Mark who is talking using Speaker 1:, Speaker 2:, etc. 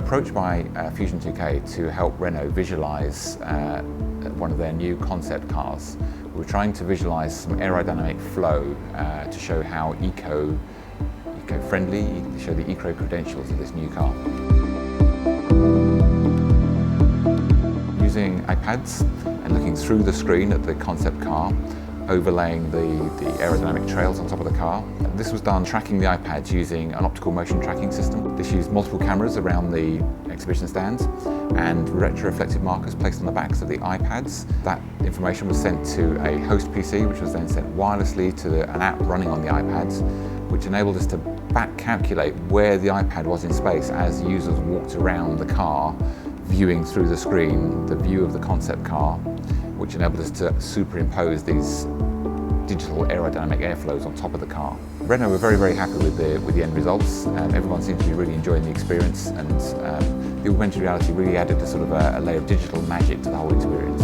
Speaker 1: approached by Fusion 2K to help Renault visualise one of their new concept cars. We were trying to visualise some aerodynamic flow to show how eco-friendly, to show the eco-credentials of this new car. Using iPads and looking through the screen at the concept car, overlaying the aerodynamic trails on top of the car. This was done tracking the iPads using an optical motion tracking system. This used multiple cameras around the exhibition stands and retroreflective markers placed on the backs of the iPads. That information was sent to a host PC, which was then sent wirelessly to an app running on the iPads, which enabled us to back calculate where the iPad was in space as users walked around the car, viewing through the screen the view of the concept car, which enabled us to superimpose these digital aerodynamic airflows on top of the car. Renault were very, very happy with the end results. Everyone seemed to be really enjoying the experience, and the augmented reality really added a sort of a layer of digital magic to the whole experience.